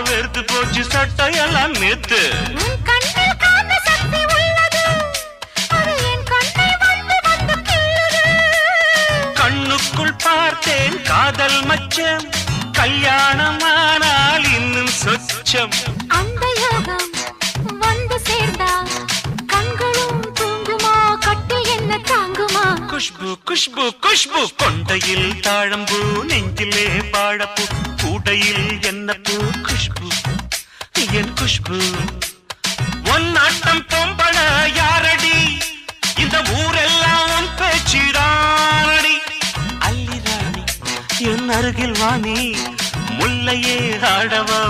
வெறுத்து போச்சு சட்டையெல்லாம் நேத்து. கண்ணுக்குள் பார்த்தேன் காதல் மச்சம், கல்யாணமானால் இன்னும் சொச்சம். அந்த யோகம் வந்து சேர்ந்தா கண்களும் தூங்குமா, கட்டில் என்ன தாங்குமா? குஷ்பு குஷ்பு குஷ்பு, கொண்டையில் தாழம்பூ, நெஞ்சிலே பாழப்பூ, கூடையில் என்ன பூ? குஷ்பு என் குஷ்பு. ஒன்னாட்டம் பொம்பள யாரடி, இந்த ஊரெல்லாம் உன் பேச்சிடானடி. அல்லி ராணி என் அருகில் வாணி, முல்லையே ஆடவா